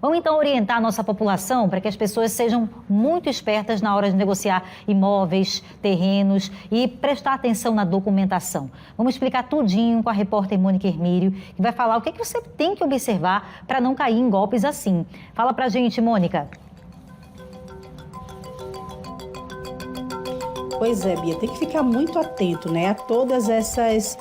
Vamos então orientar a nossa população para que as pessoas sejam muito espertas na hora de negociar imóveis, terrenos e prestar atenção na documentação. Vamos explicar tudinho com a repórter Mônica Hermílio, que vai falar o que você tem que observar para não cair em golpes assim. Fala pra gente, Mônica. Pois é, Bia, tem que ficar muito atento, né, a todas essas,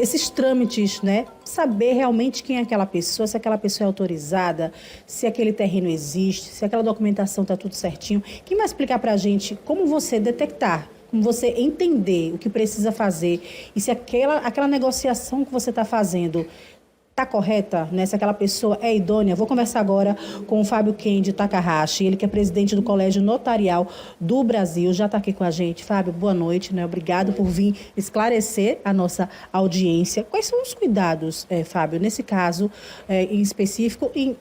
esses trâmites, né, saber realmente quem é aquela pessoa, se aquela pessoa é autorizada, se aquele terreno existe, se aquela documentação está tudo certinho. Quem vai explicar para a gente como você detectar, como você entender o que precisa fazer e se aquela negociação que você está fazendo está correta, né? Se aquela pessoa é idônea. Vou conversar agora com o Fábio Kendi Takahashi, ele que é presidente do Colégio Notarial do Brasil, já está aqui com a gente. Fábio, boa noite, né? Obrigado por vir esclarecer a nossa audiência. Quais são os cuidados, Fábio, nesse caso em específico e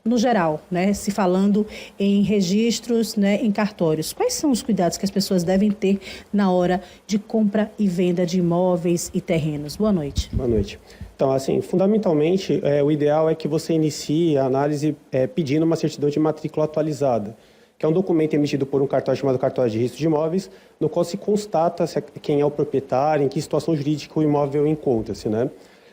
no geral, né? Se falando em registros, né, em cartórios, quais são os cuidados que as pessoas devem ter na hora de compra e venda de imóveis e terrenos? Boa noite. Boa noite. Então, assim, fundamentalmente, o ideal é que você inicie a análise pedindo uma certidão de matrícula atualizada, que é um documento emitido por um cartório chamado Cartório de Registro de Imóveis, no qual se constata quem é o proprietário, em que situação jurídica o imóvel encontra-se, né?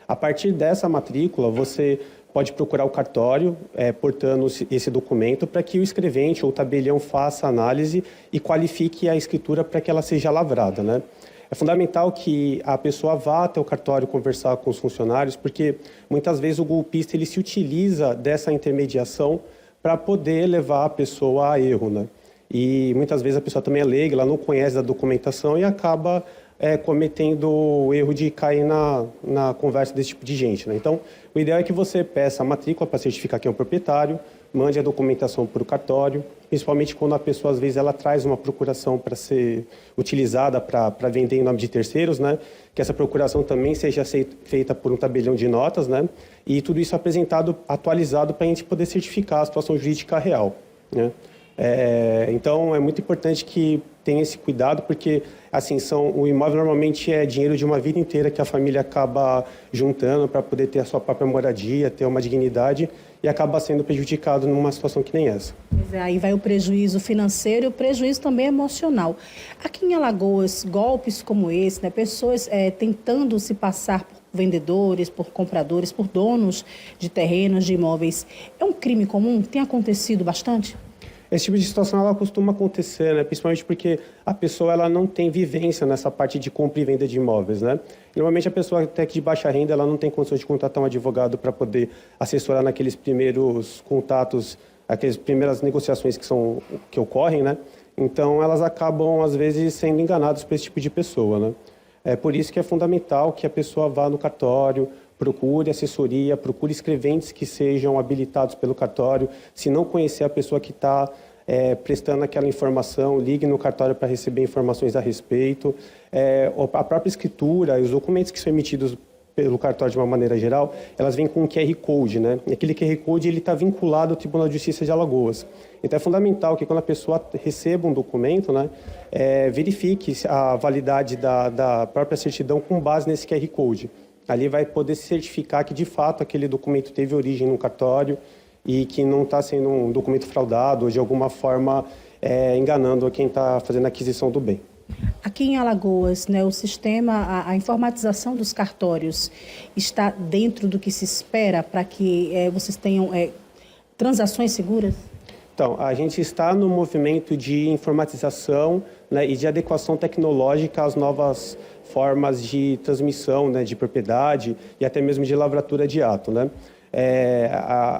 A partir dessa matrícula, você pode procurar o cartório, portando esse documento, para que o escrevente ou o tabelião faça a análise e qualifique a escritura para que ela seja lavrada, né? É fundamental que a pessoa vá até o cartório conversar com os funcionários, porque muitas vezes o golpista ele se utiliza dessa intermediação para poder levar a pessoa a erro, né? E muitas vezes a pessoa também é leiga, ela não conhece a documentação e acaba cometendo o erro de cair na conversa desse tipo de gente, né? Então, o ideal é que você peça a matrícula para certificar quem é o proprietário, mande a documentação para o cartório, principalmente quando a pessoa, às vezes, ela traz uma procuração para ser utilizada para vender em nome de terceiros, né? Que essa procuração também seja feita por um tabelião de notas, né? E tudo isso apresentado, atualizado, para a gente poder certificar a situação jurídica real, né? Então, é muito importante que tenha esse cuidado, porque assim, o imóvel normalmente é dinheiro de uma vida inteira que a família acaba juntando para poder ter a sua própria moradia, ter uma dignidade, e acaba sendo prejudicado numa situação que nem essa. Pois é, aí vai o prejuízo financeiro e o prejuízo também emocional. Aqui em Alagoas, golpes como esse, né, pessoas tentando se passar por vendedores, por compradores, por donos de terrenos, de imóveis, é um crime comum? Tem acontecido bastante? Esse tipo de situação ela costuma acontecer, né? Principalmente porque a pessoa ela não tem vivência nessa parte de compra e venda de imóveis, né? Normalmente a pessoa até que de baixa renda ela não tem condições de contratar um advogado para poder assessorar naqueles primeiros contatos, aquelas primeiras negociações que ocorrem, né? Então elas acabam às vezes sendo enganadas por esse tipo de pessoa, né? É por isso que é fundamental que a pessoa vá no cartório, procure assessoria, procure escreventes que sejam habilitados pelo cartório. Se não conhecer a pessoa que está prestando aquela informação, ligue no cartório para receber informações a respeito. A própria escritura, os documentos que são emitidos pelo cartório de uma maneira geral, elas vêm com um QR Code, né? E aquele QR Code ele está vinculado ao Tribunal de Justiça de Alagoas. Então é fundamental que quando a pessoa receba um documento, né, verifique a validade da própria certidão com base nesse QR Code. Ali vai poder certificar que, de fato, aquele documento teve origem no cartório e que não está sendo um documento fraudado ou, de alguma forma, enganando quem está fazendo a aquisição do bem. Aqui em Alagoas, né, o sistema, a informatização dos cartórios está dentro do que se espera para que vocês tenham transações seguras? Então, a gente está no movimento de informatização, né, e de adequação tecnológica às novas formas de transmissão, né, de propriedade e até mesmo de lavratura de ato, né?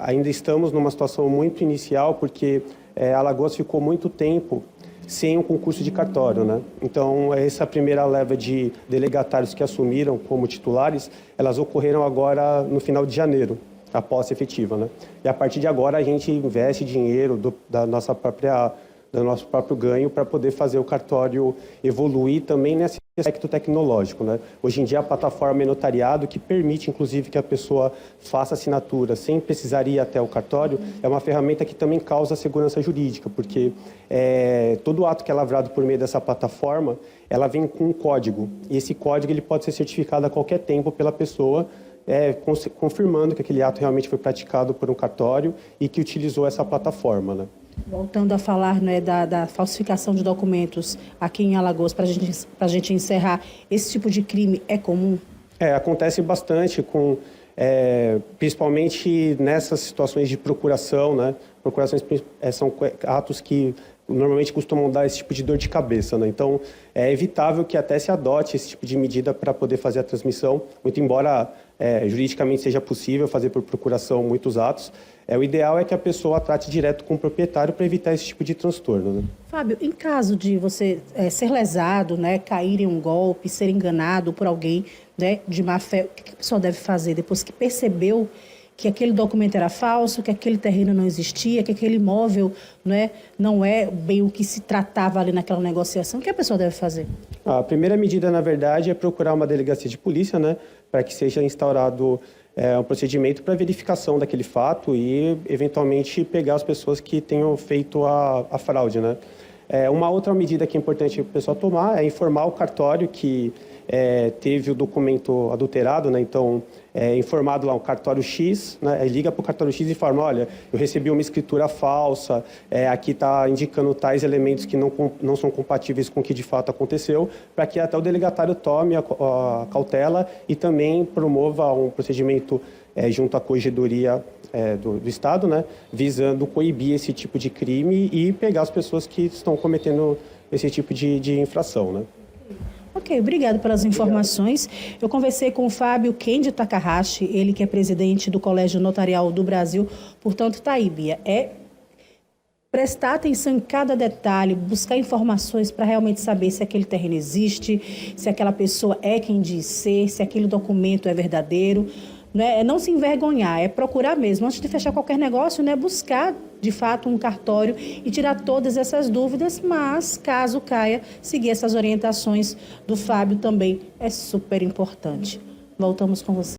Ainda estamos numa situação muito inicial, porque Alagoas ficou muito tempo sem um concurso de cartório, né? Então, essa primeira leva de delegatários que assumiram como titulares, elas ocorreram agora no final de janeiro, a posse efetiva, né? E a partir de agora a gente investe dinheiro do nosso próprio ganho para poder fazer o cartório evoluir também nesse aspecto tecnológico, né? Hoje em dia a plataforma é notariado, que permite inclusive que a pessoa faça assinatura sem precisar ir até o cartório. É uma ferramenta que também causa segurança jurídica, porque todo ato que é lavrado por meio dessa plataforma, ela vem com um código, e esse código ele pode ser certificado a qualquer tempo pela pessoa confirmando que aquele ato realmente foi praticado por um cartório e que utilizou essa plataforma, né? Voltando a falar, né, da falsificação de documentos aqui em Alagoas, para a gente encerrar, esse tipo de crime é comum? Acontece bastante, principalmente nessas situações de procuração, né? Procurações são atos que normalmente costumam dar esse tipo de dor de cabeça, né? Então, é evitável que até se adote esse tipo de medida para poder fazer a transmissão, muito embora juridicamente seja possível fazer por procuração muitos atos. O ideal é que a pessoa trate direto com o proprietário para evitar esse tipo de transtorno, né? Fábio, em caso de você ser lesado, né, cair em um golpe, ser enganado por alguém, né, de má fé, o que a pessoa deve fazer depois que percebeu que aquele documento era falso, que aquele terreno não existia, que aquele imóvel, né, não é bem o que se tratava ali naquela negociação? O que a pessoa deve fazer? A primeira medida, na verdade, é procurar uma delegacia de polícia, né, para que seja instaurado um procedimento para verificação daquele fato e, eventualmente, pegar as pessoas que tenham feito a fraude, né? Uma outra medida que é importante o pessoal tomar é informar o cartório que teve o documento adulterado, né? Então, informado lá o cartório X, né? Liga para o cartório X e informa, olha, eu recebi uma escritura falsa, aqui está indicando tais elementos que não são compatíveis com o que de fato aconteceu, para que até o delegatário tome a cautela e também promova um procedimento junto à corregedoria do Estado, né, visando coibir esse tipo de crime e pegar as pessoas que estão cometendo esse tipo de infração, né? Ok, obrigado pelas informações. Eu conversei com o Fábio Kendi Takahashi, ele que é presidente do Colégio Notarial do Brasil. Portanto, tá aí, Bia, prestar atenção em cada detalhe, buscar informações para realmente saber se aquele terreno existe, se aquela pessoa é quem diz ser, se aquele documento é verdadeiro. Né? Não se envergonhar, é procurar mesmo. Antes de fechar qualquer negócio, né? Buscar, de fato, um cartório e tirar todas essas dúvidas, mas, caso caia, seguir essas orientações do Fábio também é super importante. Voltamos com você.